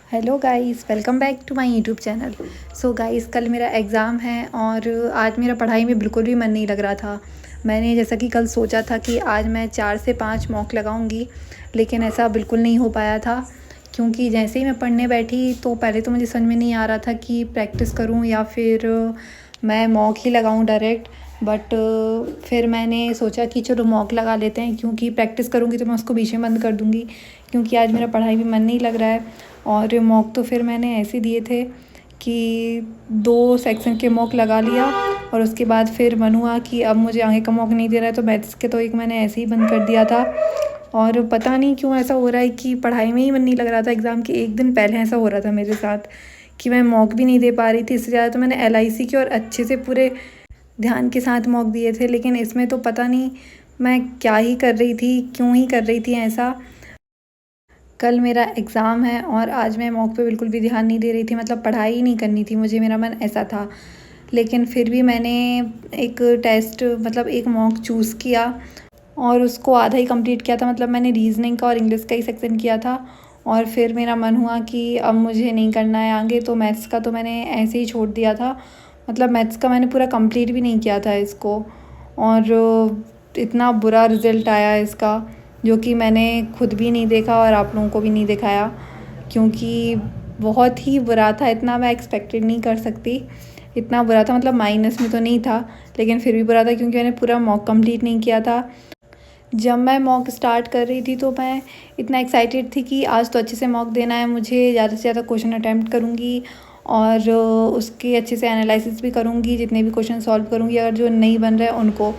Hello guys, welcome back to my YouTube channel. So guys, कल मेरा exam है और आज मेरा पढ़ाई में बिल्कुल भी मन नहीं लग रहा था। मैंने जैसा कि कल सोचा था कि आज मैं 4 से 5 मॉक लगाऊंगी, लेकिन ऐसा बिल्कुल नहीं हो पाया था। क्योंकि जैसे ही मैं पढ़ने बैठी तो पहले तो मुझे समझ में नहीं आ रहा था कि प्रैक्टिस करूं या फिर मैं मॉक ही लगाऊं डायरेक्ट। बट फिर मैंने सोचा कि चलो मॉक लगा लेते हैं, क्योंकि प्रैक्टिस करूंगी तो मैं उसको बीच में बंद कर दूंगी, क्योंकि आज मेरा पढ़ाई में मन नहीं लग रहा है। और मॉक तो फिर मैंने ऐसे दिए थे कि 2 सेक्शन के मॉक लगा लिया और उसके बाद फिर मन हुआ कि अब मुझे आगे का मॉक नहीं दे रहा है, तो मैथ्स के तो एक मैंने ऐसे ही बंद कर दिया था। और पता नहीं क्यों ऐसा हो रहा है कि पढ़ाई में ही मन नहीं लग रहा था। एग्ज़ाम के एक दिन पहले ऐसा हो रहा था मेरे साथ कि मैं मॉक भी नहीं दे पा रही थी। इससे ज़्यादा तो मैंने LIC के और अच्छे से पूरे ध्यान के साथ मॉक दिए थे, लेकिन इसमें तो पता नहीं मैं क्या ही कर रही थी, क्यों ही कर रही थी ऐसा। कल मेरा एग्ज़ाम है और आज मैं मॉक पे बिल्कुल भी ध्यान नहीं दे रही थी, मतलब पढ़ाई ही नहीं करनी थी मुझे, मेरा मन ऐसा था। लेकिन फिर भी मैंने एक टेस्ट मतलब एक मॉक चूज़ किया और उसको आधा ही कंप्लीट किया था। मतलब मैंने रीजनिंग का और इंग्लिश का ही सेक्शन किया था और फिर मेरा मन हुआ कि अब मुझे नहीं करना है आगे, तो मैथ्स का तो मैंने ऐसे ही छोड़ दिया था। मतलब मैथ्स का मैंने पूरा कंप्लीट भी नहीं किया था इसको। और इतना बुरा रिज़ल्ट आया इसका, जो कि मैंने खुद भी नहीं देखा और आप लोगों को भी नहीं दिखाया, क्योंकि बहुत ही बुरा था। इतना मैं एक्सपेक्टेड नहीं कर सकती, इतना बुरा था। मतलब माइनस में तो नहीं था, लेकिन फिर भी बुरा था, क्योंकि मैंने पूरा मॉक कंप्लीट नहीं किया था। जब मैं मॉक स्टार्ट कर रही थी तो मैं इतना एक्साइटेड थी कि आज तो अच्छे से मॉक देना है मुझे, ज़्यादा से ज़्यादा क्वेश्चन अटैम्प्ट करूँगी और उसके अच्छे से एनालिसिस भी करूँगी, जितने भी क्वेश्चन सॉल्व करूँगी अगर जो नहीं बन रहे उनको।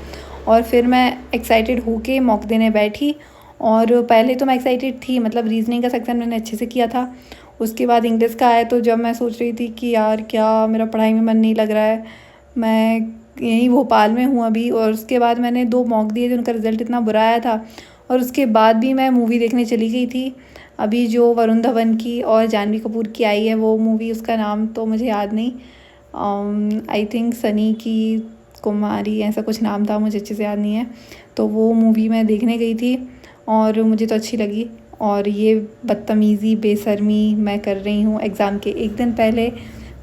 और फिर मैं एक्साइटेड होके मॉक देने बैठी। और पहले तो मैं एक्साइटेड थी, मतलब रीजनिंग का सेक्शन मैंने अच्छे से किया था। उसके बाद इंग्लिश का आया, तो जब मैं सोच रही थी कि यार क्या मेरा पढ़ाई में मन नहीं लग रहा है, मैं यहीं भोपाल में हूँ अभी। और उसके बाद मैंने 2 मॉक दिए थे, उनका रिज़ल्ट इतना बुरा आया था। और उसके बाद भी मैं मूवी देखने चली गई थी अभी, जो वरुण धवन की और जानवी कपूर की आई है वो मूवी, उसका नाम तो मुझे याद नहीं। आई थिंक सनी की कुमारी ऐसा कुछ नाम था, मुझे अच्छे से याद नहीं है। तो वो मूवी मैं देखने गई थी और मुझे तो अच्छी लगी। और ये बदतमीज़ी बेशर्मी मैं कर रही हूँ एग्ज़ाम के एक दिन पहले,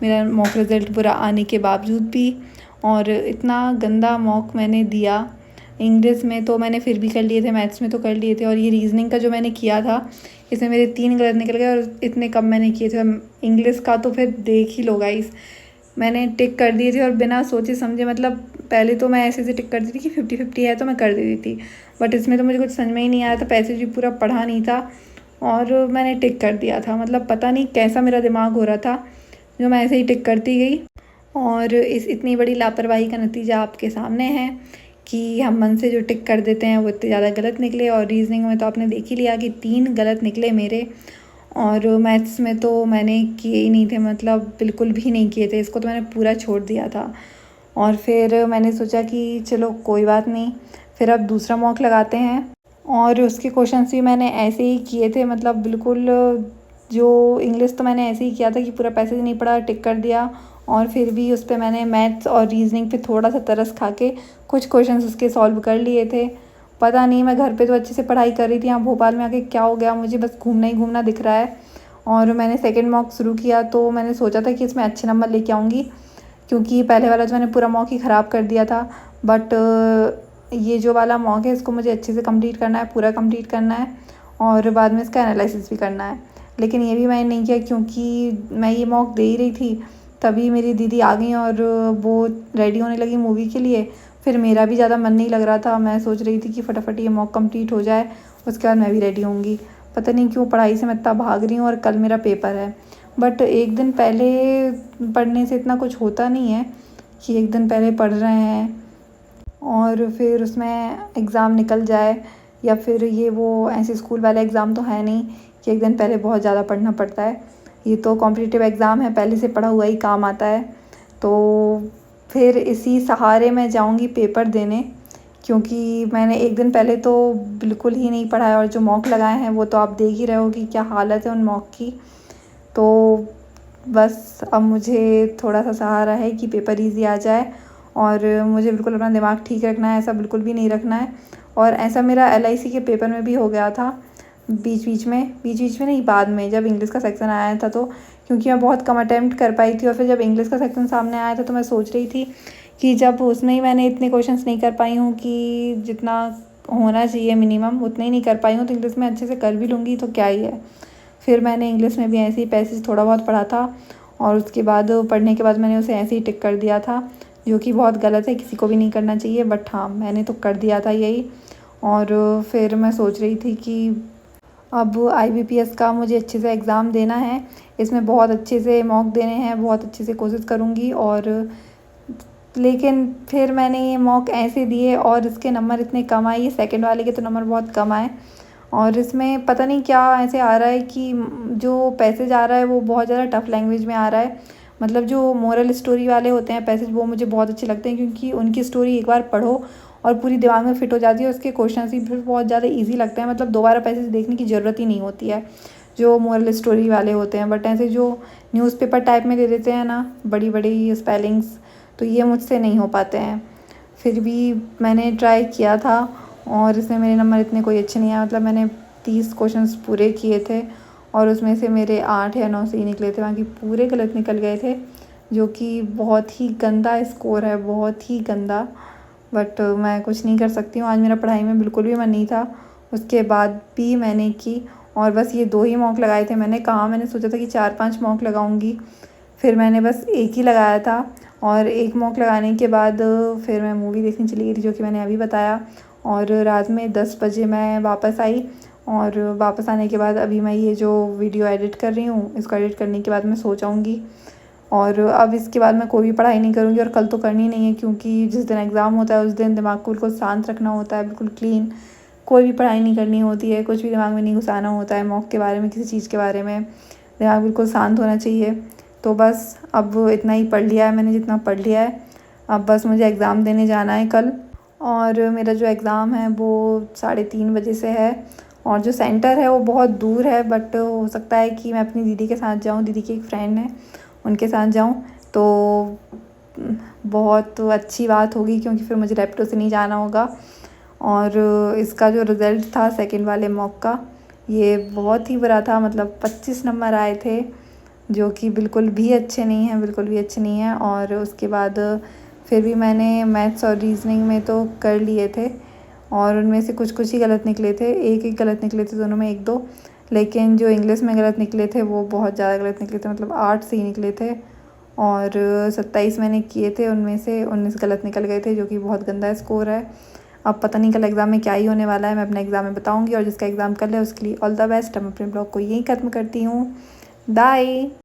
मेरा मॉक रिज़ल्ट बुरा आने के बावजूद भी। और इतना गंदा मॉक मैंने दिया। इंग्लिश में तो मैंने फिर भी कर लिए थे, मैथ्स में तो कर लिए थे, और ये रीजनिंग का जो मैंने किया था इसमें मेरे 3 गलत निकल गए और इतने कम मैंने किए थे। इंग्लिश का तो फिर देख ही लो गाइस, मैंने टिक कर दिए थे और बिना सोचे समझे, मतलब पहले तो मैं ऐसे ऐसे टिक करती थी कि 50-50 है तो मैं कर देती थी। बट इसमें तो मुझे कुछ समझ में ही नहीं आया था, पैसेज भी पूरा पढ़ा नहीं था और मैंने टिक कर दिया था। मतलब पता नहीं कैसा मेरा दिमाग हो रहा था, जो मैं ऐसे ही टिक करती गई। और इस इतनी बड़ी लापरवाही का नतीजा आपके सामने है कि हम मन से जो टिक कर देते हैं वो इतने ज़्यादा गलत निकले। और रीजनिंग में तो आपने देख ही लिया कि 3 गलत निकले मेरे। और मैथ्स में तो मैंने किए ही नहीं थे, मतलब बिल्कुल भी नहीं किए थे, इसको तो मैंने पूरा छोड़ दिया था। और फिर मैंने सोचा कि चलो कोई बात नहीं, फिर अब दूसरा मॉक लगाते हैं। और उसके क्वेश्चंस भी मैंने ऐसे ही किए थे, मतलब बिल्कुल जो इंग्लिश तो मैंने ऐसे ही किया था कि पूरा पैसेज नहीं पढ़ा, टिक कर दिया। और फिर भी उस पर मैंने मैथ्स और रीजनिंग पे थोड़ा सा तरस खा के कुछ क्वेश्चंस उसके सॉल्व कर लिए थे। पता नहीं, मैं घर पे तो अच्छे से पढ़ाई कर रही थी, यहाँ भोपाल में आके क्या हो गया, मुझे बस घूमना ही घूमना दिख रहा है। और मैंने सेकेंड मॉक शुरू किया तो मैंने सोचा था कि इसमें अच्छे नंबर लेके आऊँगी, क्योंकि पहले वाला जो मैंने पूरा मॉक ही ख़राब कर दिया था। बट ये जो वाला मॉक है इसको मुझे अच्छे से कंप्लीट करना है, पूरा कंप्लीट करना है और बाद में इसका एनालिसिस भी करना है। लेकिन ये भी मैंने नहीं किया, क्योंकि मैं ये मॉक दे ही रही थी तभी मेरी दीदी आ गई और वो रेडी होने लगी मूवी के लिए। फिर मेरा भी ज़्यादा मन नहीं लग रहा था, मैं सोच रही थी कि फटाफट ये मॉक कंप्लीट हो जाए, उसके बाद मैं भी रेडी होंगी। पता नहीं क्यों पढ़ाई से मैं इतना भाग रही हूँ और कल मेरा पेपर है। बट एक दिन पहले पढ़ने से इतना कुछ होता नहीं है कि एक दिन पहले पढ़ रहे हैं और फिर उसमें एग्ज़ाम निकल जाए, या फिर ये वो ऐसे स्कूल वाला एग्ज़ाम तो है नहीं कि एक दिन पहले बहुत ज़्यादा पढ़ना पड़ता है। ये तो कॉम्पिटिटिव एग्ज़ाम है, पहले से पढ़ा हुआ ही काम आता है। तो फिर इसी सहारे मैं जाऊंगी पेपर देने, क्योंकि मैंने एक दिन पहले तो बिल्कुल ही नहीं पढ़ा है और जो मॉक लगाए हैं वो तो आप देख ही रहे हो कि क्या हालत है उन मॉक की। तो बस अब मुझे थोड़ा सा सहारा है कि पेपर इजी आ जाए, और मुझे बिल्कुल अपना दिमाग ठीक रखना है, ऐसा बिल्कुल भी नहीं रखना है। और ऐसा मेरा LIC के पेपर में भी हो गया था। बीच बीच में नहीं, बाद में जब इंग्लिश का सेक्शन आया था, तो क्योंकि मैं बहुत कम अटैम्प्ट कर पाई थी और फिर जब इंग्लिश का सेक्शन सामने आया था तो मैं सोच रही थी कि जब उसमें ही मैंने इतने क्वेश्चंस नहीं कर पाई हूँ कि जितना होना चाहिए मिनिमम, उतने ही नहीं कर पाई हूँ, तो इंग्लिश में अच्छे से कर भी लूँगी तो क्या ही है। फिर मैंने इंग्लिश में भी ऐसे ही पैसेज थोड़ा बहुत पढ़ा था और उसके बाद पढ़ने के बाद मैंने उसे ऐसे ही टिक कर दिया था, जो कि बहुत गलत है, किसी को भी नहीं करना चाहिए, बट हाँ मैंने तो कर दिया था यही। और फिर मैं सोच रही थी कि अब IBPS का मुझे अच्छे से एग्ज़ाम देना है, इसमें बहुत अच्छे से मॉक देने हैं, बहुत अच्छे से कोशिश करूँगी। और लेकिन फिर मैंने ये मॉक ऐसे दिए और इसके नंबर इतने कम आए, ये सेकंड वाले के तो नंबर बहुत कम आए। और इसमें पता नहीं क्या ऐसे आ रहा है कि जो पैसेज आ रहा है वो बहुत ज़्यादा टफ़ लैंग्वेज में आ रहा है। मतलब जो मोरल स्टोरी वाले होते हैं पैसेज, वो मुझे बहुत अच्छे लगते हैं, क्योंकि उनकी स्टोरी एक बार पढ़ो और पूरी दिमाग में फिट हो जाती है। उसके क्वेश्चन ही फिर बहुत ज़्यादा ईजी लगते हैं, मतलब दोबारा पैसेज देखने की ज़रूरत ही नहीं होती है जो मोरल स्टोरी वाले होते हैं। बट ऐसे जो न्यूज़पेपर टाइप में दे देते हैं ना, बड़ी बड़ी स्पेलिंग्स, तो ये मुझसे नहीं हो पाते हैं। फिर भी मैंने ट्राई किया था और इसमें मेरे नंबर इतने कोई अच्छे नहीं आए, मतलब मैंने 30 क्वेश्चंस पूरे किए थे और उसमें से मेरे 8 या 9 सही निकले थे, बाकी पूरे गलत निकल गए थे, जो कि बहुत ही गंदा स्कोर है, बहुत ही गंदा। बट मैं कुछ नहीं कर सकती हूँ, आज मेरा पढ़ाई में बिल्कुल भी मन नहीं था, उसके बाद भी मैंने की। और बस ये 2 ही मॉक लगाए थे मैंने, कहाँ मैंने सोचा था कि 4-5 मॉक लगाऊंगी, फिर मैंने बस एक ही लगाया था। और एक मॉक लगाने के बाद फिर मैं मूवी देखने चली गई थी, जो कि मैंने अभी बताया। और रात में 10 बजे मैं वापस आई और वापस आने के बाद अभी मैं ये जो वीडियो एडिट कर रही हूँ, इसको एडिट करने के बाद मैं सो जाऊँगी। और अब इसके बाद मैं कोई भी पढ़ाई नहीं करूँगी और कल तो करनी नहीं है, क्योंकि जिस दिन एग्ज़ाम होता है उस दिन दिमाग को बिल्कुल शांत रखना होता है, बिल्कुल क्लीन। कोई भी पढ़ाई नहीं करनी होती है, कुछ भी दिमाग में नहीं घुसाना होता है मॉक के बारे में, किसी चीज़ के बारे में। दिमाग बिल्कुल शांत होना चाहिए। तो बस अब इतना ही पढ़ लिया है मैंने, जितना पढ़ लिया है। अब बस मुझे एग्ज़ाम देने जाना है कल, और मेरा जो एग्ज़ाम है वो 3:30 बजे से है और जो सेंटर है वो बहुत दूर है। बट हो सकता है कि मैं अपनी दीदी के साथ जाऊँ, दीदी की एक फ्रेंड है उनके साथ जाऊँ तो बहुत अच्छी बात होगी, क्योंकि फिर मुझे रैपिडो से नहीं जाना होगा। और इसका जो रिज़ल्ट था सेकंड वाले मॉक का, ये बहुत ही बुरा था, मतलब 25 नंबर आए थे, जो कि बिल्कुल भी अच्छे नहीं हैं, बिल्कुल भी अच्छे नहीं हैं। और उसके बाद फिर भी मैंने मैथ्स और रीजनिंग में तो कर लिए थे और उनमें से कुछ कुछ ही गलत निकले थे, एक गलत निकले थे दोनों में, 1-2। लेकिन जो इंग्लिश में गलत निकले थे वो बहुत ज़्यादा गलत निकले थे, मतलब 8 सही निकले थे और 27 मैंने किए थे, उनमें से 19 गलत निकल गए थे, जो कि बहुत गंदा स्कोर है। अब पता नहीं कल एग्ज़ाम में क्या ही होने वाला है, मैं अपना एग्ज़ाम में बताऊँगी। और जिसका एग्ज़ाम कल है उसके लिए ऑल द बेस्ट। मैं अपने ब्लॉग को यहीं ख़त्म करती हूँ, बाय।